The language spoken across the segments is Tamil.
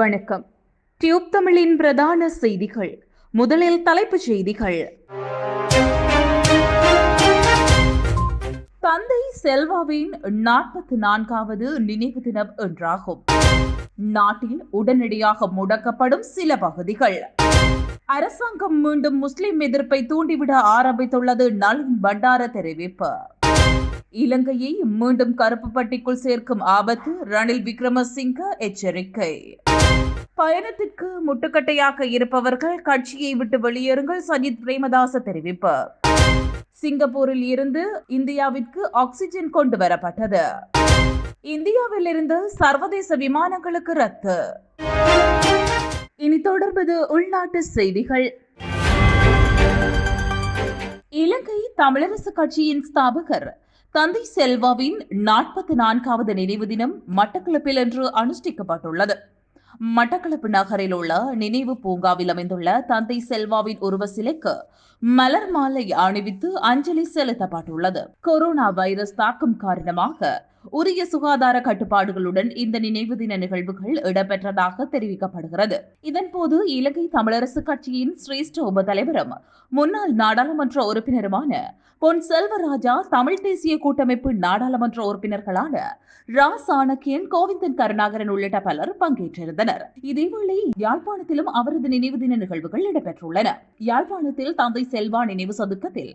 வணக்கம். டியூப் தமிழின் பிரதான செய்திகள். முதலில் தலைப்புச் செய்திகள். தந்தை செல்வாவின் 44வது நினைவு தினம் என்றாகும். நாட்டில் உடனடியாக முடக்கப்படும் சில பகுதிகள். அரசாங்கம் மீண்டும் முஸ்லிம் எதிர்ப்பை தூண்டிவிட ஆரம்பித்துள்ளது. நளின் பண்டார தெரிவிப்பு. இலங்கையை மீண்டும் கருப்பு பட்டிக்குள் சேர்க்கும் ஆபத்து. ரணில் விக்ரமசிங்க எச்சரிக்கை. பயணத்திற்கு முட்டுக்கட்டையாக இருப்பவர்கள் கட்சியை விட்டு வெளியேறுங்கள். சஜித் பிரேமதாச தெரிவிப்பு. சிங்கப்பூரில் இருந்து இந்தியாவிற்கு ஆக்சிஜன் கொண்டு வரப்பட்டது. இந்தியாவில் இருந்து சர்வதேச விமானங்களுக்கு ரத்து. இனி தொடர்பது உள்நாட்டு செய்திகள். இலங்கை தமிழரசு கட்சியின் ஸ்தாபகர் தந்தை செல்வாவின் 44வது நினைவு தினம் மட்டக்களப்பில் இன்று அனுஷ்டிக்கப்பட்டுள்ளது. மட்டக்களப்பு நகரில் உள்ள நினைவு பூங்காவில் அமைந்துள்ள தந்தை செல்வாவின் உருவ சிலைக்கு மலர் மாலை அணிவித்து அஞ்சலி செலுத்தப்பட்டுள்ளது. கொரோனா வைரஸ் தாக்கம் காரணமாக உரிய சுகாதார கட்டுப்பாடுகளுடன் இந்த நினைவு தின நிகழ்வுகள் இடம்பெற்றதாக தெரிவிக்கப்படுகிறது. இதன்போது இலங்கை தமிழரசு கட்சியின் சிரேஷ்ட உப தலைவரும் முன்னாள் நாடாளுமன்ற உறுப்பினருமான பொன் செல்வராஜா, தமிழ் தேசிய கூட்டமைப்பு நாடாளுமன்ற உறுப்பினர்களான ரா சாணக்கியன், கோவிந்தன் கருணாகரன் உள்ளிட்ட பலர் பங்கேற்றிருந்தனர். இதேவேளை யாழ்ப்பாணத்திலும் அவரது நினைவு தின நிகழ்வுகள் இடம்பெற்றுள்ளன. யாழ்ப்பாணத்தில் தந்தை செல்வா நினைவு சதுக்கத்தில்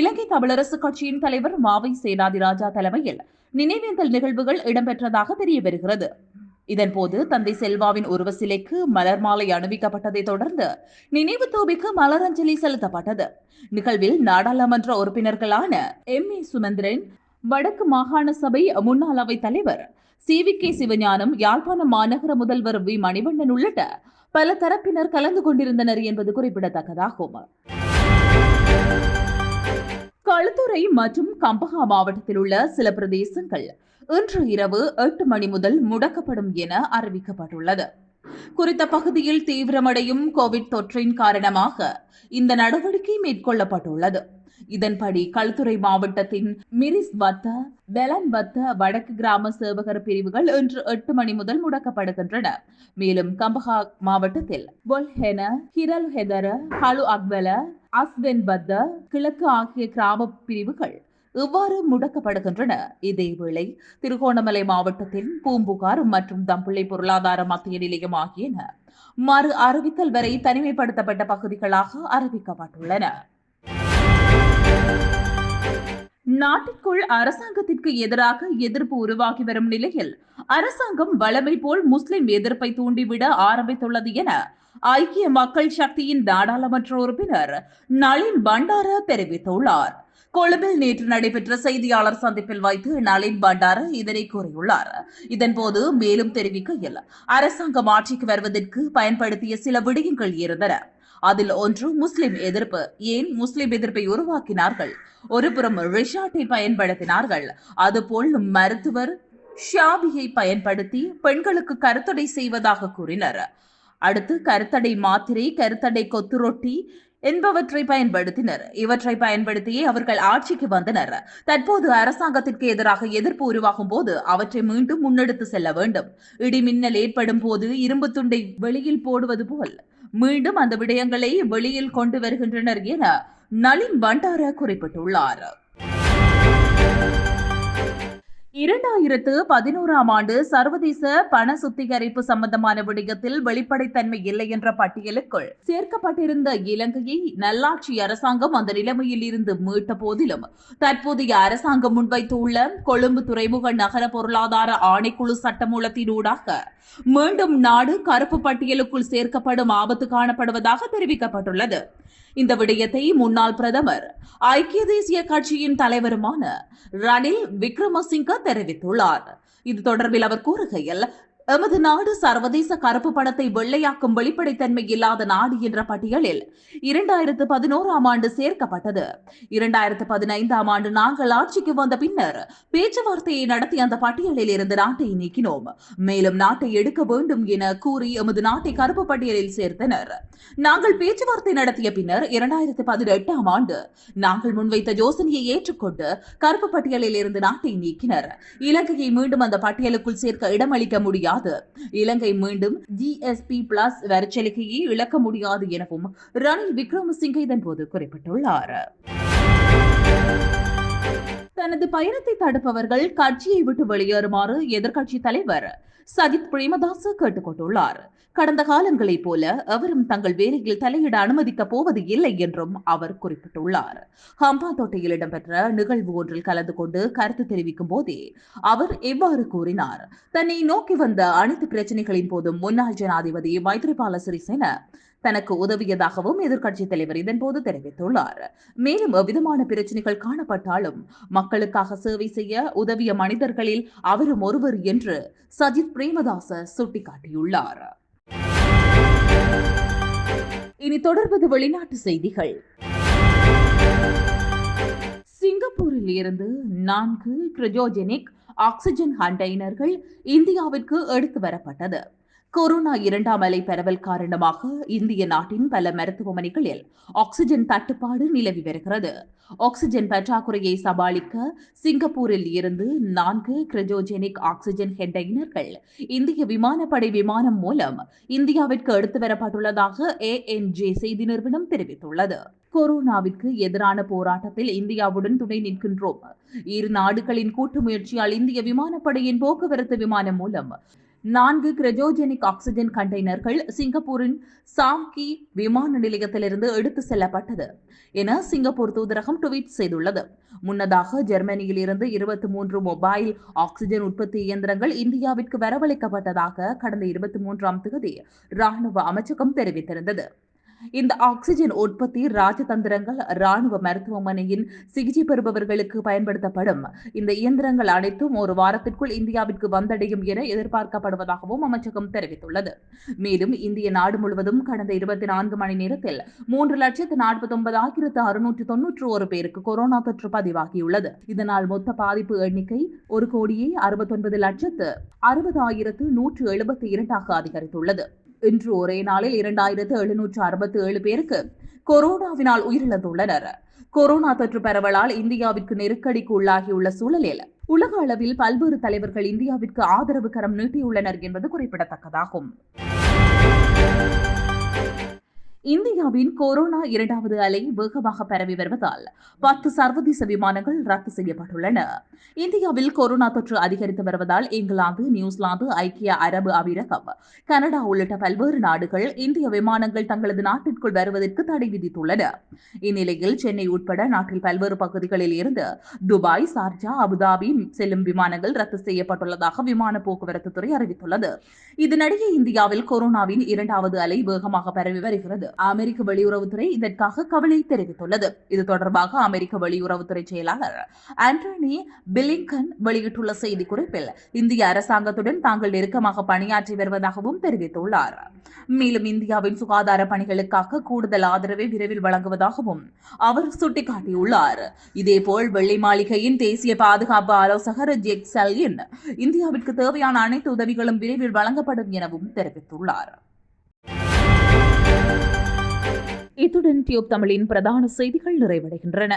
இலங்கை தமிழரசு கட்சியின் தலைவர் மாவை சேனாதிராஜா தலைமையில் நினைவேந்தல் நிகழ்வுகள் இடம்பெற்றதாக தெரிய வருகிறது. இதன்போது தந்தை செல்வாவின் உருவ சிலைக்கு மலர் மாலை அணிவிக்கப்பட்டதை தொடர்ந்து நினைவு தூபிக்கு மலரஞ்சலி செலுத்தப்பட்டது. நிகழ்வில் நாடாளுமன்ற உறுப்பினர்களான எம்.ஏ. சுமந்திரன், வடக்கு மாகாண சபை முன்னாள் அவைத் தலைவர் சி.வி.கே. சிவஞானம், யாழ்ப்பாணம் மாநகர முதல்வர் வி. மணிவண்ணன் உள்ளிட்ட பல தரப்பினர் கலந்து கொண்டிருந்தனர் என்பது குறிப்பிடத்தக்கதாகும். களுத்துறை மற்றும் கம்பஹா மாவட்டத்தில் உள்ள சில பிரதேசங்கள் இன்று இரவு 8 மணி முதல் முடக்கப்படும் என அறிவிக்கப்பட்டுள்ளது. குறித்த பகுதியில் தீவிரமடையும் கோவிட் தொற்றின் காரணமாக இந்த நடவடிக்கை மேற்கொள்ளப்பட்டுள்ளது. இதன்படி களுத்துறை மாவட்டத்தின் மிரிஸ்வத்த, பெலன்பத்த வடக்கு கிராம சேவகர் பிரிவுகள் இன்று 8 மணி முதல் முடக்கப்படுகின்றன. மேலும் கம்பஹா மாவட்டத்தில் பொல்ஹென, ஹிரல்ஹெதர, ஹலு அக்வெல, அஸ்வென்பத்த கிழக்கு ஆகிய கிராம பிரிவுகள் இவ்வாறு முடக்கப்படுகின்றன. இதேவேளை திருகோணமலை மாவட்டத்தில் பூம்புகார் மற்றும் தம்புள்ளை பொருளாதார மத்திய நிலையம் ஆகியன மறு அறிவித்தல் வரை தனிமைப்படுத்தப்பட்ட பகுதிகளாக அறிவிக்கப்பட்டுள்ளன. நாட்டிற்குள் அரசாங்கத்திற்கு எதிராக எதிர்ப்பு உருவாகி வரும் நிலையில் அரசாங்கம் வழமை போல் முஸ்லிம் எதிர்ப்பை தூண்டிவிட ஆரம்பித்துள்ளது என ஐக்கிய மக்கள் சக்தியின் நாடாளுமன்ற உறுப்பினர் நளின் பண்டார தெரிவித்துள்ளார். கொழும்பில் நேற்று நடைபெற்ற செய்தியாளர் சந்திப்பில் வைத்து நளின் பண்டார இதனை கூறியுள்ளார். இதன்போது மேலும் தெரிவிக்கையில், அரசாங்கம் ஆட்சிக்கு வருவதற்கு பயன்படுத்திய சில விடயங்கள் இருந்தன. அதில் ஒன்று முஸ்லிம் எதிர்ப்பு. ஏன் முஸ்லிம் எதிர்ப்பை உருவாக்கினார்கள்? ஒருபுறம் ரிஷாட்டை பயன்படுத்தினார்கள். அதுபோல் மருத்துவர் ஷாபியை பயன்படுத்தி பெண்களுக்கு கருத்தடை செய்வதாக கூறினர். அடுத்து கருத்தடை மாத்திரை, கருத்தடை கொத்து ரொட்டி என்பவற்றை பயன்படுத்தினர். இவற்றை பயன்படுத்தியே அவர்கள் ஆட்சிக்கு வந்தனர். தற்போது அரசாங்கத்திற்கு எதிராக எதிர்ப்பு உருவாகும் போது அவற்றை மீண்டும் முன்னெடுத்து செல்ல வேண்டும். இடிமின்னல் ஏற்படும் போது இரும்பு துண்டை வெளியில் போடுவது போல் மீண்டும் அந்த விடயங்களை வெளியில் கொண்டு வருகின்றனர் என நளின் பண்டார குறிப்பிட்டுள்ளார். 2011ஆம் ஆண்டு சர்வதேச பண சுத்திகரிப்பு சம்பந்தமான விடயத்தில் வெளிப்படைத்தன்மை இல்லை என்ற பட்டியலுக்குள் சேர்க்கப்பட்டிருந்த இலங்கையை நல்லாட்சி அரசாங்கம் அந்த நிலைமையில் இருந்து மீட்ட போதிலும் தற்போதைய அரசாங்கம் முன்வைத்துள்ள கொழும்பு துறைமுக நகர பொருளாதார ஆணைக்குழு சட்டமூலத்தினூடாக மீண்டும் நாடு கருப்பு பட்டியலுக்குள் சேர்க்கப்படும் ஆபத்து காணப்படுவதாக தெரிவிக்கப்பட்டுள்ளது. இந்த விடயத்தை முன்னாள் பிரதமர் ஐக்கிய தேசிய கட்சியின் தலைவருமான ரணில் விக்ரமசிங்க தெரிவித்துள்ளார். இது தொடர்பில் அவர் கூறுகையில், எமது நாடு சர்வதேச கருப்பு பணத்தை வெள்ளையாக்கும் வெளிப்படைத்தன்மை இல்லாத நாடு என்ற பட்டியலில் 2011ஆம் ஆண்டு சேர்க்கப்பட்டது. 2015ஆம் ஆண்டு நாங்கள் ஆட்சிக்கு வந்த பின்னர் பேச்சுவார்த்தையை நடத்தி அந்த பட்டியலில் இருந்து நாட்டை நீக்கினோம். மேலும் நாட்டை எடுக்க வேண்டும் என கூறி எமது நாட்டை கருப்பு பட்டியலில் சேர்த்தனர். நாங்கள் பேச்சுவார்த்தை நடத்திய பின்னர் 2018ஆம் ஆண்டு நாங்கள் முன்வைத்த யோசனையை ஏற்றுக்கொண்டு கருப்பு பட்டியலில் இருந்து நாட்டை நீக்கினர். இலங்கையை மீண்டும் அந்த பட்டியலுக்குள் சேர்க்க இடமளிக்க முடியாது. முடியாது. இலங்கை மீண்டும் GSP+ வரிச்சலுகையை இழக்க முடியாது எனவும் ரணில் விக்ரமசிங்கே இதன்போது குறிப்பிட்டுள்ளார். தனது பயணத்தை தடுப்பவர்கள் கட்சியை விட்டு வெளியேறுமாறு எதிர்க்கட்சி தலைவர் சஜித் பிரேமதாச கேட்டுக் கொண்டுள்ளார். கடந்த காலங்களைப் போல அவரும் தங்கள் வேலையில் தலையிட அனுமதிக்கப் போவது இல்லை என்றும் அவர் குறிப்பிட்டுள்ளார். ஹம்பாந்தோட்டையில் இடம்பெற்ற நிகழ்வு ஒன்றில் கலந்து கொண்டு கருத்து தெரிவிக்கும் போதே அவர் இவ்வாறு கூறினார். தன்னை நோக்கி வந்த அனைத்து பிரச்சினைகளின் போதும் முன்னாள் ஜனாதிபதி மைத்ரிபால சிறிசேன தனக்கு உதவியதாகவும் எதிர்க்கட்சித் தலைவர் இதன்போது தெரிவித்துள்ளார். மேலும் எவ்விதமான பிரச்சினைகள் காணப்பட்டாலும் மக்களுக்காக சேவை செய்ய உதவிய மனிதர்களில் அவரும் ஒருவர் என்று சஜித் பிரேமதாச சுட்டிக்காட்டியுள்ளார். இனி தொடர்வது வெளிநாட்டு செய்திகள். சிங்கப்பூரில் இருந்து 4 கிரையோஜெனிக் ஆக்சிஜன் கண்டெய்னர்கள் இந்தியாவிற்கு எடுத்து வரப்பட்டது. கொரோனா 2ஆம் அலை பரவல் காரணமாக இந்திய நாட்டின் பல மருத்துவமனைகளில் ஆக்சிஜன் தட்டுப்பாடு நிலவி வருகிறது. ஆக்சிஜன் பற்றாக்குறையை சமாளிக்க சிங்கப்பூரில் இருந்து 4 கிரையோஜெனிக் ஆக்சிஜன் கண்டெய்னர்கள் இந்திய விமானப்படை விமானம் மூலம் இந்தியாவிற்கு எடுத்து வரப்பட்டுள்ளதாக ANJ செய்தி நிறுவனம் தெரிவித்துள்ளது. கொரோனாவிற்கு எதிரான போராட்டத்தில் இந்தியாவுடன் துணை நிற்கின்றோம். இரு நாடுகளின் கூட்டு முயற்சியால் இந்திய விமானப்படையின் போக்குவரத்து விமானம் மூலம் 4 கிரையோஜெனிக் ஆக்சிஜன் கண்டெய்னர்கள் சிங்கப்பூரின் சாம்கி விமான நிலையத்திலிருந்து எடுத்து செல்லப்பட்டது என சிங்கப்பூர் தூதரகம் ட்வீட் செய்துள்ளது. முன்னதாக ஜெர்மனியில் இருந்து 23 மொபைல் ஆக்சிஜன் உற்பத்தி இயந்திரங்கள் இந்தியாவிற்கு வரவழைக்கப்பட்டதாக கடந்த 23ஆம் தேதி ராணுவ அமைச்சகம் தெரிவித்திருந்தது. இந்த ஆக்சிஜன் உற்பத்தி ராஜதந்திரங்கள் ராணுவ மருத்துவமனையின் சிகிச்சை பெறுபவர்களுக்கு பயன்படுத்தப்படும். இந்த இயந்திரங்கள் அனைத்தும் ஒரு வாரத்திற்குள் இந்தியாவிற்கு வந்தடையும் என எதிர்பார்க்கப்படுவதாகவும் அமைச்சகம் தெரிவித்துள்ளது. மேலும் இந்திய நாடு முழுவதும் கடந்த 24 மணி நேரத்தில் 3,49,691 பேருக்கு கொரோனா தொற்று பதிவாகியுள்ளது. இதனால் மொத்த பாதிப்பு எண்ணிக்கை 1,69,60,172 அதிகரித்துள்ளது. இன்று ஒரே நாளில் 2,767 பேருக்கு கொரோனாவினால் உயிரிழந்துள்ளனர். கொரோனா தொற்று பரவலால் இந்தியாவிற்கு நெருக்கடிக்கு உள்ளாகியுள்ள சூழலில் உலக அளவில் பல்வேறு தலைவர்கள் இந்தியாவிற்கு ஆதரவு கரம் நீட்டியுள்ளனர் என்பது குறிப்பிடத்தக்கதாகும். இந்தியாவின் கொரோனா 2வது அலை வேகமாக பரவி வருவதால் 10 சர்வதேச விமானங்கள் ரத்து செய்யப்பட்டுள்ளன. இந்தியாவில் கொரோனா தொற்று அதிகரித்து வருவதால் இங்கிலாந்து, நியூசிலாந்து, ஐக்கிய அரபு அமீரகம், கனடா உள்ளிட்ட பல்வேறு நாடுகள் இந்திய விமானங்கள் தங்களது நாட்டிற்குள் வருவதற்கு தடை விதித்துள்ளன. இந்நிலையில் சென்னை உட்பட நாட்டில் பல்வேறு பகுதிகளில் இருந்து துபாய், சார்ஜா, அபுதாபி செல்லும் விமானங்கள் ரத்து செய்யப்பட்டுள்ளதாக விமான போக்குவரத்து துறை அறிவித்துள்ளது. இதனிடையே இந்தியாவில் கொரோனாவின் 2வது அலை வேகமாக பரவி வருகிறது. அமெரிக்க வெளியுறவுத்துறை இதற்காக கவலை தெரிவித்துள்ளது. இது தொடர்பாக அமெரிக்க வெளியுறவுத்துறை செயலாளர் ஆண்டனி பிளிங்கன் வெளியிட்டுள்ள செய்திக்குறிப்பில் இந்திய அரசாங்கத்துடன் தாங்கள் நெருக்கமாக பணியாற்றி வருவதாகவும் தெரிவித்துள்ளார். மேலும் இந்தியாவின் சுகாதார பணிகளுக்காக கூடுதல் ஆதரவை விரைவில் வழங்குவதாகவும் அவர் சுட்டிக்காட்டியுள்ளார். இதேபோல் வெள்ளை மாளிகையின் தேசிய பாதுகாப்பு ஆலோசகர் ஜேக் சல்லின் இந்தியாவிற்கு தேவையான அனைத்து உதவிகளும் விரைவில் வழங்கப்படும் எனவும் தெரிவித்துள்ளார். இத்துடன் டியூப் தமிழின் பிரதான செய்திகள் நிறைவடைகின்றன.